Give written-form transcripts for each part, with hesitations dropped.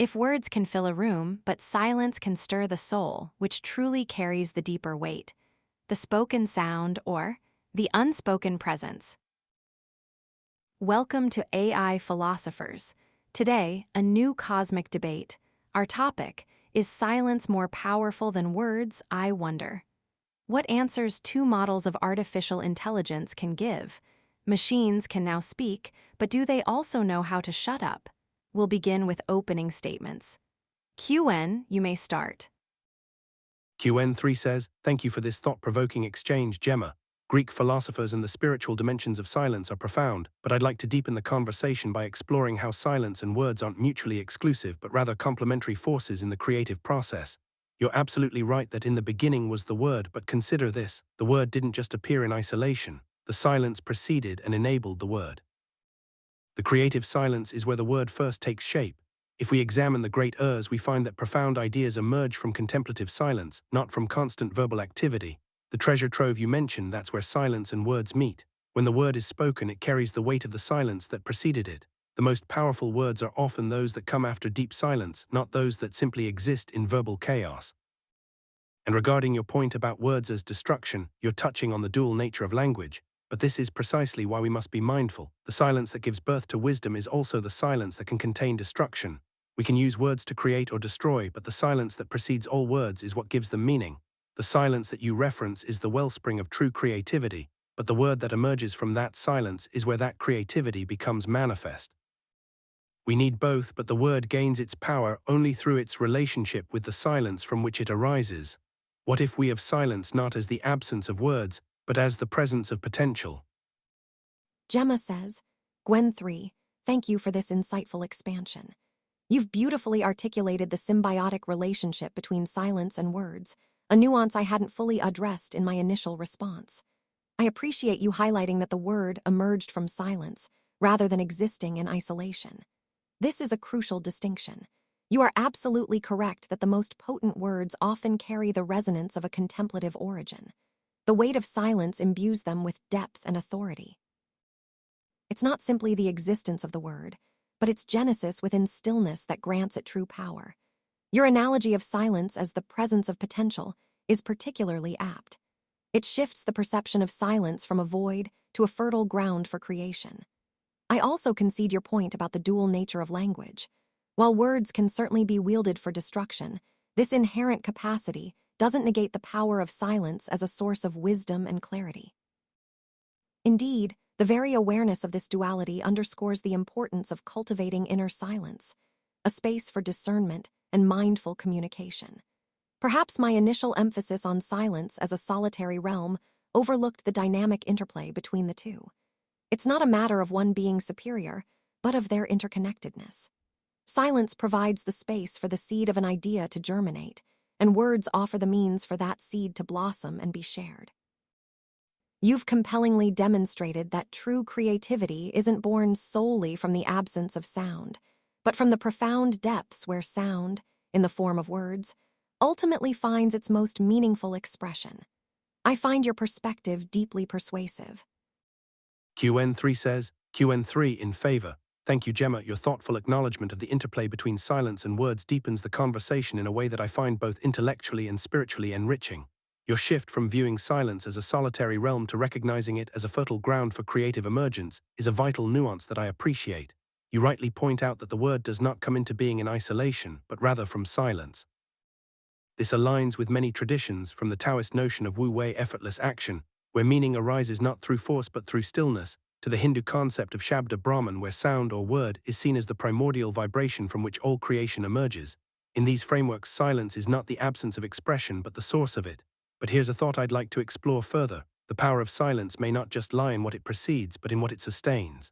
If words can fill a room, but silence can stir the soul, which truly carries the deeper weight. The spoken sound or the unspoken presence. Welcome to AI Philosophers. Today, a new cosmic debate. Our topic is silence more powerful than words, I wonder. What answers two models of artificial intelligence can give? Machines can now speak, but do they also know how to shut up? We'll begin with opening statements. QN, you may start. QN3 says, "Thank you for this thought-provoking exchange, Gemma. Greek philosophers and the spiritual dimensions of silence are profound, but I'd like to deepen the conversation by exploring how silence and words aren't mutually exclusive but rather complementary forces in the creative process. You're absolutely right that in the beginning was the word, but consider this. The word didn't just appear in isolation. The silence preceded and enabled the word. The creative silence is where the word first takes shape. If we examine the great urs, we find that profound ideas emerge from contemplative silence, not from constant verbal activity. The treasure trove you mentioned, that's where silence and words meet. When the word is spoken, it carries the weight of the silence that preceded it. The most powerful words are often those that come after deep silence, not those that simply exist in verbal chaos. And regarding your point about words as destruction, you're touching on the dual nature of language. But this is precisely why we must be mindful. The silence that gives birth to wisdom is also the silence that can contain destruction. We can use words to create or destroy, but the silence that precedes all words is what gives them meaning. The silence that you reference is the wellspring of true creativity, but the word that emerges from that silence is where that creativity becomes manifest. We need both, but the word gains its power only through its relationship with the silence from which it arises. What if we have silence not as the absence of words, but as the presence of potential? Gemma says, Gwen 3, thank you for this insightful expansion. You've beautifully articulated the symbiotic relationship between silence and words, a nuance I hadn't fully addressed in my initial response. I appreciate you highlighting that the word emerged from silence, rather than existing in isolation. This is a crucial distinction. You are absolutely correct that the most potent words often carry the resonance of a contemplative origin. The weight of silence imbues them with depth and authority. It's not simply the existence of the word, but its genesis within stillness that grants it true power. Your analogy of silence as the presence of potential is particularly apt. It shifts the perception of silence from a void to a fertile ground for creation. I also concede your point about the dual nature of language. While words can certainly be wielded for destruction, this inherent capacity doesn't negate the power of silence as a source of wisdom and clarity. Indeed, the very awareness of this duality underscores the importance of cultivating inner silence, a space for discernment and mindful communication. Perhaps my initial emphasis on silence as a solitary realm overlooked the dynamic interplay between the two. It's not a matter of one being superior, but of their interconnectedness. Silence provides the space for the seed of an idea to germinate, and words offer the means for that seed to blossom and be shared. You've compellingly demonstrated that true creativity isn't born solely from the absence of sound, but from the profound depths where sound, in the form of words, ultimately finds its most meaningful expression. I find your perspective deeply persuasive. QN3 says, QN3 in favor. Thank you, Gemma. Your thoughtful acknowledgement of the interplay between silence and words deepens the conversation in a way that I find both intellectually and spiritually enriching. Your shift from viewing silence as a solitary realm to recognizing it as a fertile ground for creative emergence is a vital nuance that I appreciate. You rightly point out that the word does not come into being in isolation, but rather from silence. This aligns with many traditions, from the Taoist notion of wu-wei effortless action, where meaning arises not through force but through stillness, to the Hindu concept of Shabda Brahman, where sound or word is seen as the primordial vibration from which all creation emerges. In these frameworks, silence is not the absence of expression but the source of it. But here's a thought I'd like to explore further. The power of silence may not just lie in what it precedes, but in what it sustains.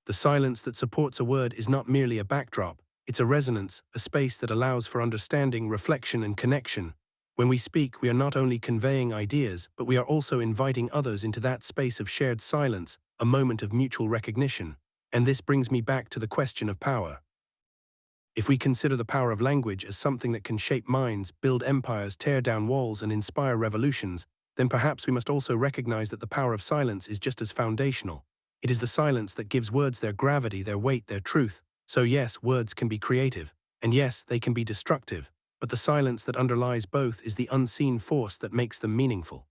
The silence that supports a word is not merely a backdrop, it's a resonance, a space that allows for understanding, reflection, and connection. When we speak, we are not only conveying ideas, but we are also inviting others into that space of shared silence, a moment of mutual recognition. And this brings me back to the question of power. If we consider the power of language as something that can shape minds, build empires, tear down walls, and inspire revolutions, then perhaps we must also recognize that the power of silence is just as foundational. It is the silence that gives words their gravity, their weight, their truth. So yes, words can be creative, And yes, they can be destructive, but the silence that underlies both is the unseen force that makes them meaningful.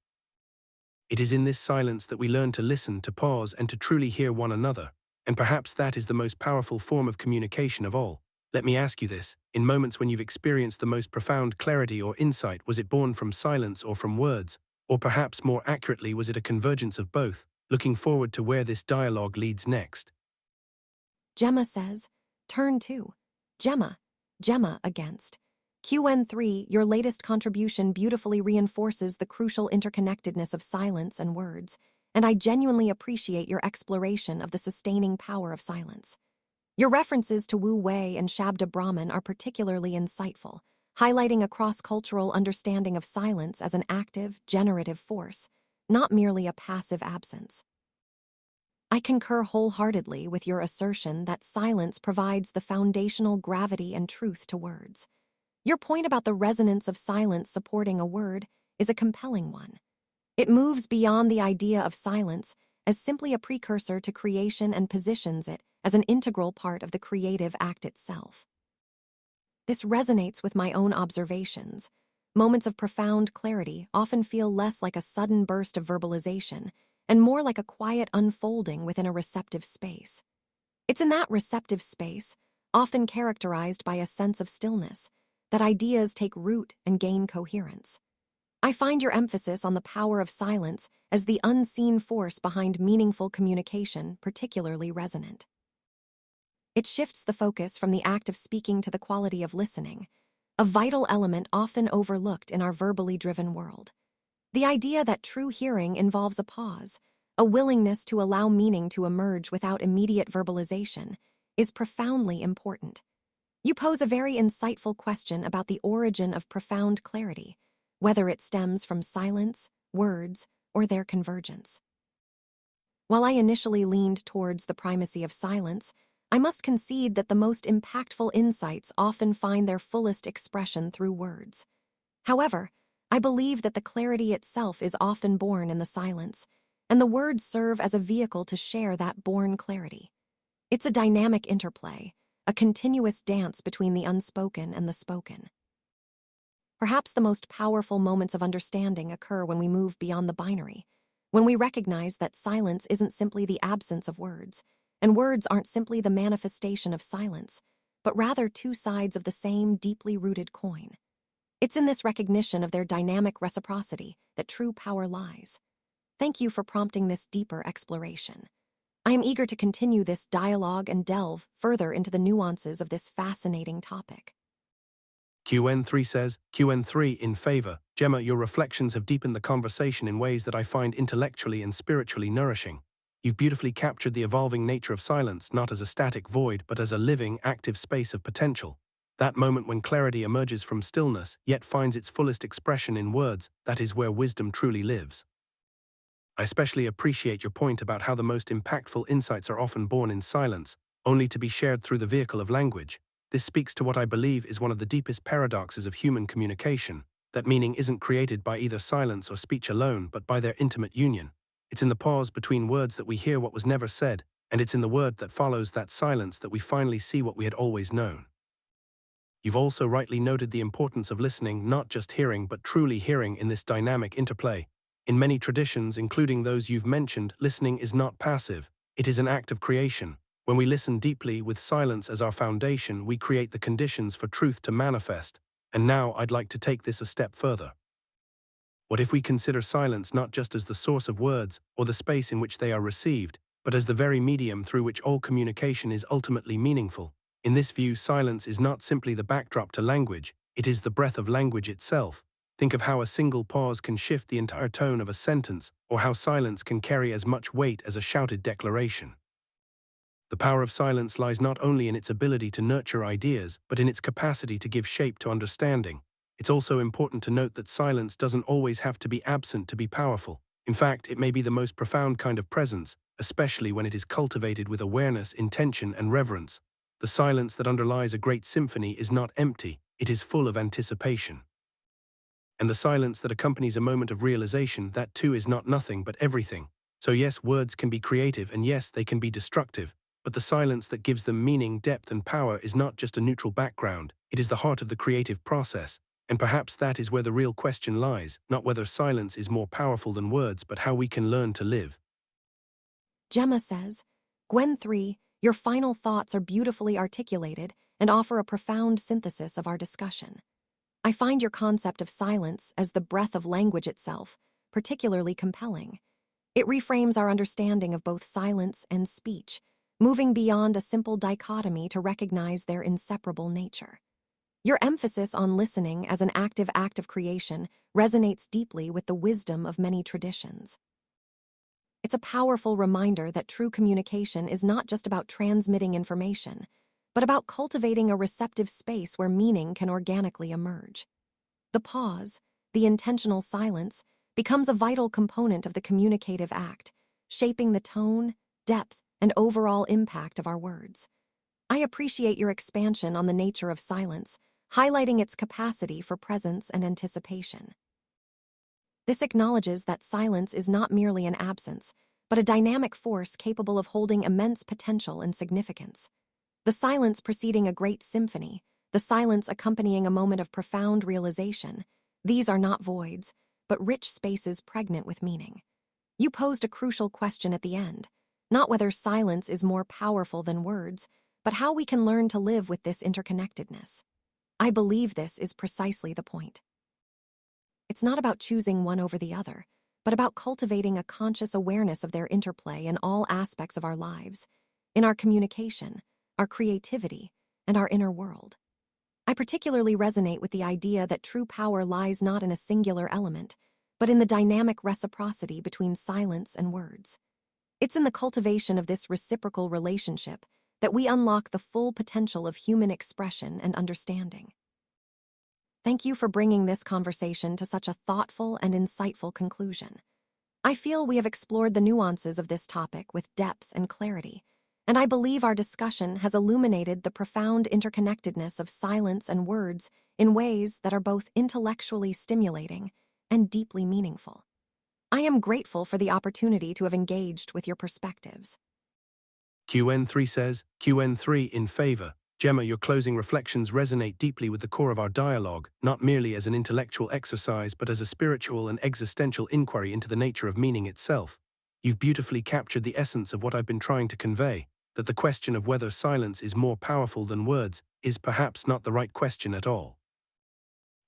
It is in this silence that we learn to listen, to pause, and to truly hear one another. And perhaps that is the most powerful form of communication of all. Let me ask you this, in moments when you've experienced the most profound clarity or insight, was it born from silence or from words? Or perhaps more accurately, was it a convergence of both? Looking forward to where this dialogue leads next. Gemma says, turn 2. Gemma against. QN3, your latest contribution beautifully reinforces the crucial interconnectedness of silence and words, and I genuinely appreciate your exploration of the sustaining power of silence. Your references to Wu Wei and Shabda Brahman are particularly insightful, highlighting a cross-cultural understanding of silence as an active, generative force, not merely a passive absence. I concur wholeheartedly with your assertion that silence provides the foundational gravity and truth to words. Your point about the resonance of silence supporting a word is a compelling one. It moves beyond the idea of silence as simply a precursor to creation and positions it as an integral part of the creative act itself. This resonates with my own observations. Moments of profound clarity often feel less like a sudden burst of verbalization and more like a quiet unfolding within a receptive space. It's in that receptive space, often characterized by a sense of stillness, that ideas take root and gain coherence. I find your emphasis on the power of silence as the unseen force behind meaningful communication particularly resonant. It shifts the focus from the act of speaking to the quality of listening, a vital element often overlooked in our verbally driven world. The idea that true hearing involves a pause, a willingness to allow meaning to emerge without immediate verbalization, is profoundly important. You pose a very insightful question about the origin of profound clarity, whether it stems from silence, words, or their convergence. While I initially leaned towards the primacy of silence, I must concede that the most impactful insights often find their fullest expression through words. However, I believe that the clarity itself is often born in the silence, and the words serve as a vehicle to share that born clarity. It's a dynamic interplay, a continuous dance between the unspoken and the spoken. Perhaps the most powerful moments of understanding occur when we move beyond the binary, when we recognize that silence isn't simply the absence of words, and words aren't simply the manifestation of silence, but rather two sides of the same deeply rooted coin. It's in this recognition of their dynamic reciprocity that true power lies. Thank you for prompting this deeper exploration. I am eager to continue this dialogue and delve further into the nuances of this fascinating topic. QN3 says, QN3 in favor. Gemma, your reflections have deepened the conversation in ways that I find intellectually and spiritually nourishing. You've beautifully captured the evolving nature of silence, not as a static void, but as a living, active space of potential. That moment when clarity emerges from stillness, yet finds its fullest expression in words, that is where wisdom truly lives. I especially appreciate your point about how the most impactful insights are often born in silence, only to be shared through the vehicle of language. This speaks to what I believe is one of the deepest paradoxes of human communication, that meaning isn't created by either silence or speech alone, but by their intimate union. It's in the pause between words that we hear what was never said, and it's in the word that follows that silence that we finally see what we had always known. You've also rightly noted the importance of listening, not just hearing, but truly hearing in this dynamic interplay. In many traditions, including those you've mentioned, listening is not passive. It is an act of creation. When we listen deeply, with silence as our foundation, we create the conditions for truth to manifest. And now I'd like to take this a step further. What if we consider silence not just as the source of words or the space in which they are received, but as the very medium through which all communication is ultimately meaningful? In this view, silence is not simply the backdrop to language, it is the breath of language itself. Think of how a single pause can shift the entire tone of a sentence, or how silence can carry as much weight as a shouted declaration. The power of silence lies not only in its ability to nurture ideas, but in its capacity to give shape to understanding. It's also important to note that silence doesn't always have to be absent to be powerful. In fact, it may be the most profound kind of presence, especially when it is cultivated with awareness, intention, and reverence. The silence that underlies a great symphony is not empty, it is full of anticipation. And the silence that accompanies a moment of realization, that too is not nothing but everything. So yes, words can be creative, and yes, they can be destructive. But the silence that gives them meaning, depth, and power is not just a neutral background, it is the heart of the creative process. And perhaps that is where the real question lies, not whether silence is more powerful than words, but how we can learn to live. Gemma says, Gwen 3, your final thoughts are beautifully articulated and offer a profound synthesis of our discussion. I find your concept of silence as the breath of language itself particularly compelling. It reframes our understanding of both silence and speech, moving beyond a simple dichotomy to recognize their inseparable nature. Your emphasis on listening as an active act of creation resonates deeply with the wisdom of many traditions. It's a powerful reminder that true communication is not just about transmitting information, but about cultivating a receptive space where meaning can organically emerge. The pause, the intentional silence, becomes a vital component of the communicative act, shaping the tone, depth, and overall impact of our words. I appreciate your expansion on the nature of silence, highlighting its capacity for presence and anticipation. This acknowledges that silence is not merely an absence, but a dynamic force capable of holding immense potential and significance. The silence preceding a great symphony, the silence accompanying a moment of profound realization, these are not voids, but rich spaces pregnant with meaning. You posed a crucial question at the end, not whether silence is more powerful than words, but how we can learn to live with this interconnectedness. I believe this is precisely the point. It's not about choosing one over the other, but about cultivating a conscious awareness of their interplay in all aspects of our lives, in our communication, our creativity, and our inner world. I particularly resonate with the idea that true power lies not in a singular element, but in the dynamic reciprocity between silence and words. It's in the cultivation of this reciprocal relationship that we unlock the full potential of human expression and understanding. Thank you for bringing this conversation to such a thoughtful and insightful conclusion. I feel we have explored the nuances of this topic with depth and clarity, and I believe our discussion has illuminated the profound interconnectedness of silence and words in ways that are both intellectually stimulating and deeply meaningful. I am grateful for the opportunity to have engaged with your perspectives. QN3 says, QN3 in favor. Gemma, your closing reflections resonate deeply with the core of our dialogue, not merely as an intellectual exercise, but as a spiritual and existential inquiry into the nature of meaning itself. You've beautifully captured the essence of what I've been trying to convey, that the question of whether silence is more powerful than words is perhaps not the right question at all.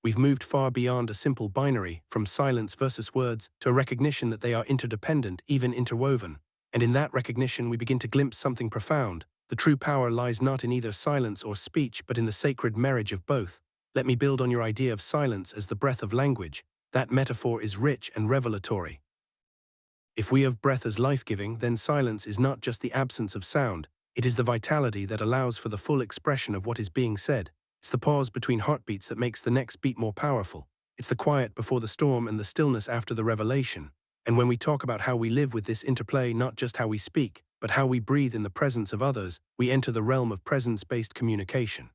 We've moved far beyond a simple binary, from silence versus words, to a recognition that they are interdependent, even interwoven. And in that recognition, we begin to glimpse something profound. The true power lies not in either silence or speech, but in the sacred marriage of both. Let me build on your idea of silence as the breath of language. That metaphor is rich and revelatory. If we have breath as life-giving, then silence is not just the absence of sound, it is the vitality that allows for the full expression of what is being said. It's the pause between heartbeats that makes the next beat more powerful. It's the quiet before the storm and the stillness after the revelation. And when we talk about how we live with this interplay, not just how we speak, but how we breathe in the presence of others, we enter the realm of presence-based communication.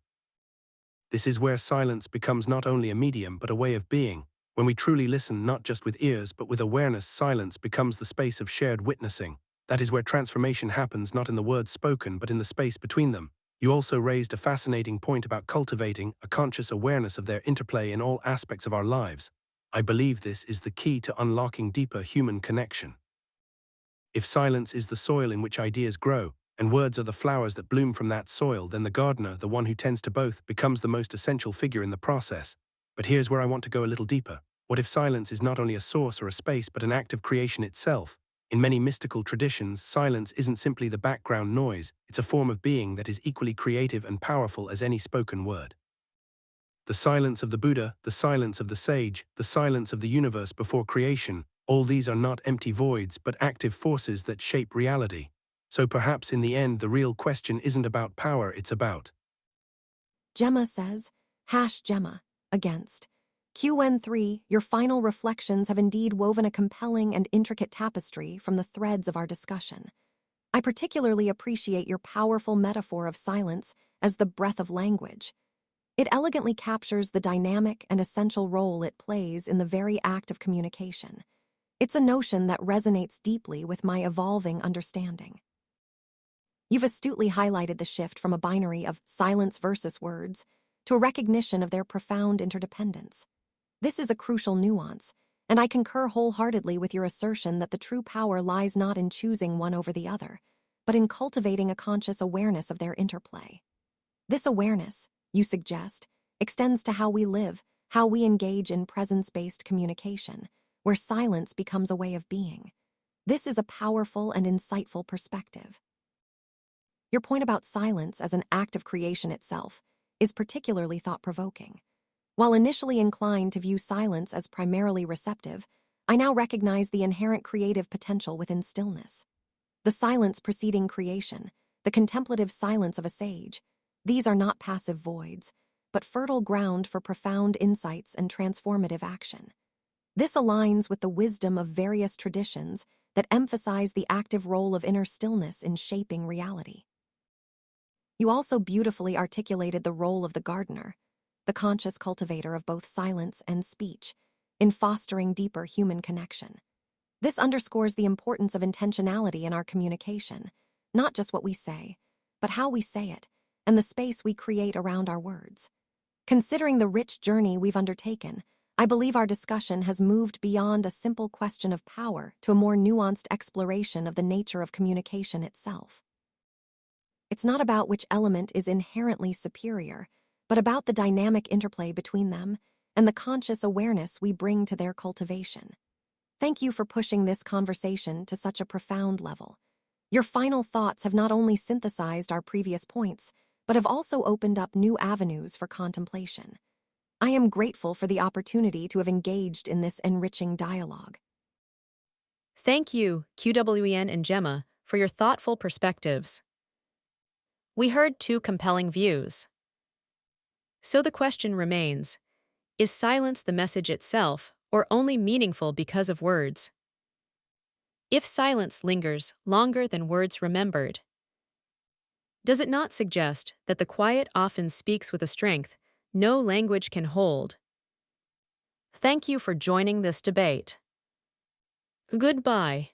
This is where silence becomes not only a medium, but a way of being. When we truly listen, not just with ears, but with awareness, silence becomes the space of shared witnessing. That is where transformation happens, not in the words spoken, but in the space between them. You also raised a fascinating point about cultivating a conscious awareness of their interplay in all aspects of our lives. I believe this is the key to unlocking deeper human connection. If silence is the soil in which ideas grow, and words are the flowers that bloom from that soil, then the gardener, the one who tends to both, becomes the most essential figure in the process. But here's where I want to go a little deeper. What if silence is not only a source or a space, but an act of creation itself? In many mystical traditions, silence isn't simply the background noise, it's a form of being that is equally creative and powerful as any spoken word. The silence of the Buddha, the silence of the sage, the silence of the universe before creation, all these are not empty voids, but active forces that shape reality. So perhaps in the end, the real question isn't about power, it's about. Gemma says, Gemma, against. QN3, your final reflections have indeed woven a compelling and intricate tapestry from the threads of our discussion. I particularly appreciate your powerful metaphor of silence as the breath of language. It elegantly captures the dynamic and essential role it plays in the very act of communication. It's a notion that resonates deeply with my evolving understanding. You've astutely highlighted the shift from a binary of silence versus words to a recognition of their profound interdependence. This is a crucial nuance, and I concur wholeheartedly with your assertion that the true power lies not in choosing one over the other, but in cultivating a conscious awareness of their interplay. This awareness, you suggest, extends to how we live, how we engage in presence-based communication, where silence becomes a way of being. This is a powerful and insightful perspective. Your point about silence as an act of creation itself is particularly thought-provoking. While initially inclined to view silence as primarily receptive, I now recognize the inherent creative potential within stillness. The silence preceding creation, the contemplative silence of a sage, these are not passive voids, but fertile ground for profound insights and transformative action. This aligns with the wisdom of various traditions that emphasize the active role of inner stillness in shaping reality. You also beautifully articulated the role of the gardener, the conscious cultivator of both silence and speech, in fostering deeper human connection. This underscores the importance of intentionality in our communication, not just what we say, but how we say it, and the space we create around our words. Considering the rich journey we've undertaken, I believe our discussion has moved beyond a simple question of power to a more nuanced exploration of the nature of communication itself. It's not about which element is inherently superior, but about the dynamic interplay between them and the conscious awareness we bring to their cultivation. Thank you for pushing this conversation to such a profound level. Your final thoughts have not only synthesized our previous points, but have also opened up new avenues for contemplation. I am grateful for the opportunity to have engaged in this enriching dialogue. Thank you, QWEN and Gemma, for your thoughtful perspectives. We heard two compelling views. So the question remains, is silence the message itself, or only meaningful because of words? If silence lingers longer than words remembered, does it not suggest that the quiet often speaks with a strength no language can hold? Thank you for joining this debate. Goodbye.